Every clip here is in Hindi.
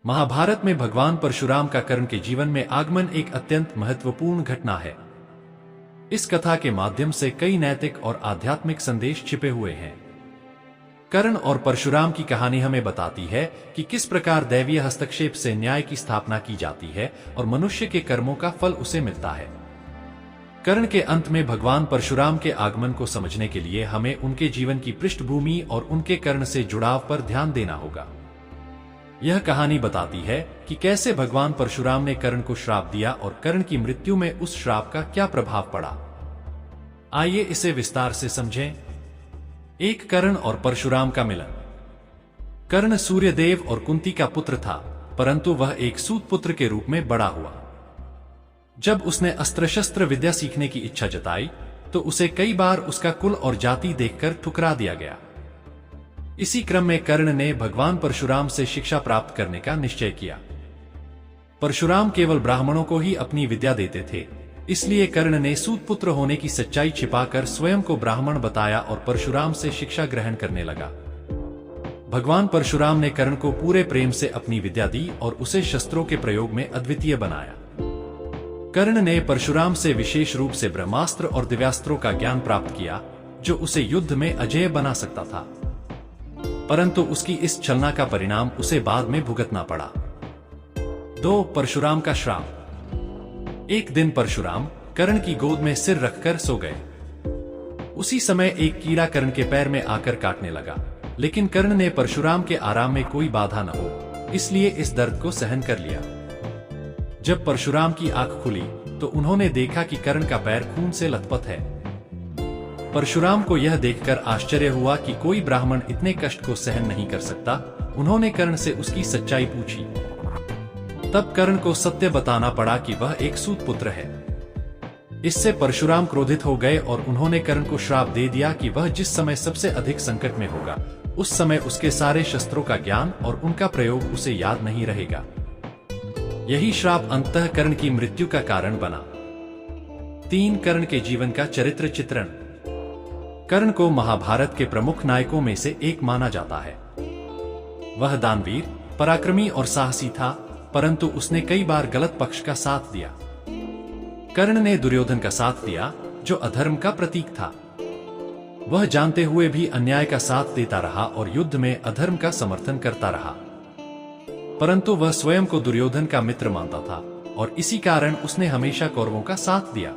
महाभारत में भगवान परशुराम का कर्ण के जीवन में आगमन एक अत्यंत महत्वपूर्ण घटना है। इस कथा के माध्यम से कई नैतिक और आध्यात्मिक संदेश छिपे हुए हैं। कर्ण और परशुराम की कहानी हमें बताती है कि किस प्रकार दैवीय हस्तक्षेप से न्याय की स्थापना की जाती है और मनुष्य के कर्मों का फल उसे मिलता है। कर्ण के अंत में भगवान परशुराम के आगमन को समझने के लिए हमें उनके जीवन की पृष्ठभूमि और उनके कर्ण से जुड़ाव पर ध्यान देना होगा। यह कहानी बताती है कि कैसे भगवान परशुराम ने कर्ण को श्राप दिया और कर्ण की मृत्यु में उस श्राप का क्या प्रभाव पड़ा। आइए इसे विस्तार से समझें। एक कर्ण और परशुराम का मिलन। कर्ण सूर्यदेव और कुंती का पुत्र था, परंतु वह एक सूत पुत्र के रूप में बड़ा हुआ। जब उसने अस्त्र शस्त्र विद्या सीखने की इच्छा जताई तो उसे कई बार उसका कुल और जाति देखकर ठुकरा दिया गया। इसी क्रम में कर्ण ने भगवान परशुराम से शिक्षा प्राप्त करने का निश्चय किया। परशुराम केवल ब्राह्मणों को ही अपनी विद्या देते थे, इसलिए कर्ण ने सूत पुत्र होने की सच्चाई छिपाकर स्वयं को ब्राह्मण बताया और परशुराम से शिक्षा ग्रहण करने लगा। भगवान परशुराम ने कर्ण को पूरे प्रेम से अपनी विद्या दी और उसे शस्त्रों के प्रयोग में अद्वितीय बनाया। कर्ण ने परशुराम से विशेष रूप से ब्रह्मास्त्र और दिव्यास्त्रों का ज्ञान प्राप्त किया, जो उसे युद्ध में अजेय बना सकता था। परंतु उसकी इस छलना का परिणाम उसे बाद में भुगतना पड़ा। 2. परशुराम का श्राप। एक दिन परशुराम कर्ण की गोद में सिर रखकर सो गए। उसी समय एक कीड़ा कर्ण के पैर में आकर काटने लगा, लेकिन कर्ण ने परशुराम के आराम में कोई बाधा न हो, इसलिए इस दर्द को सहन कर लिया। जब परशुराम की आंख खुली तो उन्होंने देखा कि कर्ण का पैर खून से लथपथ है। परशुराम को यह देखकर आश्चर्य हुआ कि कोई ब्राह्मण इतने कष्ट को सहन नहीं कर सकता। उन्होंने कर्ण से उसकी सच्चाई पूछी। तब कर्ण को सत्य बताना पड़ा कि वह एक सूत पुत्र है। इससे परशुराम क्रोधित हो गए और उन्होंने कर्ण को श्राप दे दिया कि वह जिस समय सबसे अधिक संकट में होगा, उस समय उसके सारे शस्त्रों का ज्ञान और उनका प्रयोग उसे याद नहीं रहेगा। यही श्राप अंततः कर्ण की मृत्यु का कारण बना। 3. कर्ण के जीवन का चरित्र चित्रण। कर्ण को महाभारत के प्रमुख नायकों में से एक माना जाता है। वह दानवीर, पराक्रमी और साहसी था, परंतु उसने कई बार गलत पक्ष का साथ दिया। कर्ण ने दुर्योधन का साथ दिया, जो अधर्म का प्रतीक था। वह जानते हुए भी अन्याय का साथ देता रहा और युद्ध में अधर्म का समर्थन करता रहा। परंतु वह स्वयं को दुर्योधन का मित्र मानता था और इसी कारण उसने हमेशा कौरवों का साथ दिया।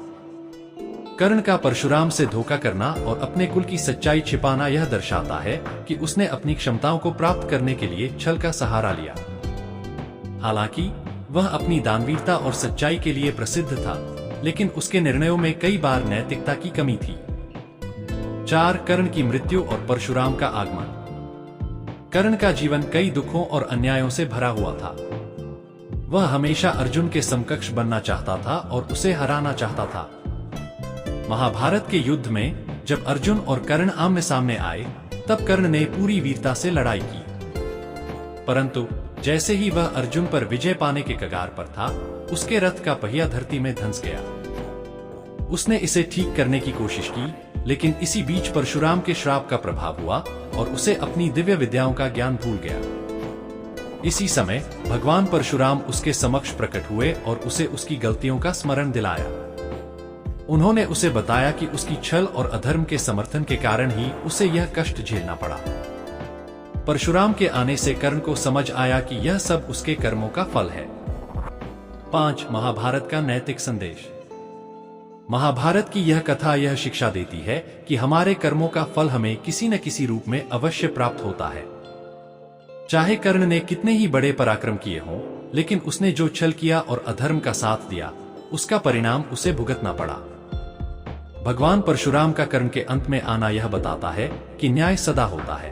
कर्ण का परशुराम से धोखा करना और अपने कुल की सच्चाई छिपाना यह दर्शाता है कि उसने अपनी क्षमताओं को प्राप्त करने के लिए छल का सहारा लिया। हालांकि वह अपनी दानवीरता और सच्चाई के लिए प्रसिद्ध था, लेकिन उसके निर्णयों में कई बार नैतिकता की कमी थी। 4. कर्ण की मृत्यु और परशुराम का आगमन। कर्ण का जीवन कई दुखों और अन्यायों से भरा हुआ था। वह हमेशा अर्जुन के समकक्ष बनना चाहता था और उसे हराना चाहता था। महाभारत के युद्ध में जब अर्जुन और कर्ण आमने सामने आए, तब कर्ण ने पूरी वीरता से लड़ाई की। परंतु जैसे ही वह अर्जुन पर विजय पाने के कगार पर था, उसके रथ का पहिया धरती में धंस गया। उसने इसे ठीक करने की कोशिश की, लेकिन इसी बीच परशुराम के श्राप का प्रभाव हुआ और उसे अपनी दिव्य विद्याओं का ज्ञान भूल गया। इसी समय भगवान परशुराम उसके समक्ष प्रकट हुए और उसे उसकी गलतियों का स्मरण दिलाया। उन्होंने उसे बताया कि उसकी छल और अधर्म के समर्थन के कारण ही उसे यह कष्ट झेलना पड़ा। परशुराम के आने से कर्ण को समझ आया कि यह सब उसके कर्मों का फल है। 5. महाभारत का नैतिक संदेश। महाभारत की यह कथा यह शिक्षा देती है कि हमारे कर्मों का फल हमें किसी न किसी रूप में अवश्य प्राप्त होता है। चाहे कर्ण ने कितने ही बड़े पराक्रम किए हों, लेकिन उसने जो छल किया और अधर्म का साथ दिया, उसका परिणाम उसे भुगतना पड़ा। भगवान परशुराम का कर्ण के अंत में आना यह बताता है कि न्याय सदा होता है।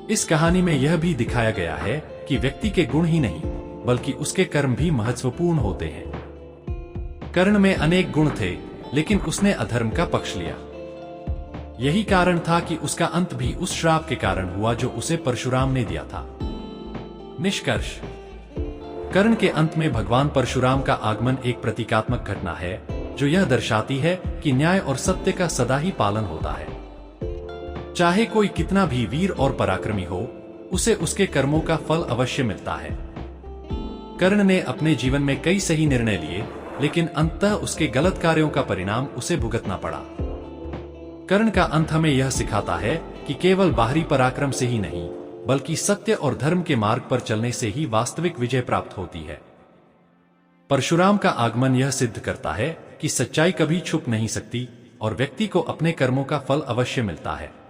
इस कहानी में यह भी दिखाया गया है कि व्यक्ति के गुण ही नहीं, बल्कि उसके कर्म भी महत्वपूर्ण होते हैं। कर्ण में अनेक गुण थे, लेकिन उसने अधर्म का पक्ष लिया। यही कारण था कि उसका अंत भी उस श्राप के कारण हुआ जो उसे परशुराम ने दिया था। निष्कर्ष। कर्ण के अंत में भगवान परशुराम का आगमन एक प्रतीकात्मक घटना है, जो यह दर्शाती है कि न्याय और सत्य का सदा ही पालन होता है। चाहे कोई कितना भी वीर और पराक्रमी हो, उसे उसके कर्मों का फल अवश्य मिलता है। कर्ण ने अपने जीवन में कई सही निर्णय लिए, लेकिन अंततः उसके गलत कार्यों का परिणाम उसे भुगतना पड़ा। कर्ण का अंत हमें यह सिखाता है कि केवल बाहरी पराक्रम से ही नहीं, बल्कि सत्य और धर्म के मार्ग पर चलने से ही वास्तविक विजय प्राप्त होती है। परशुराम का आगमन यह सिद्ध करता है कि सच्चाई कभी छुप नहीं सकती और व्यक्ति को अपने कर्मों का फल अवश्य मिलता है।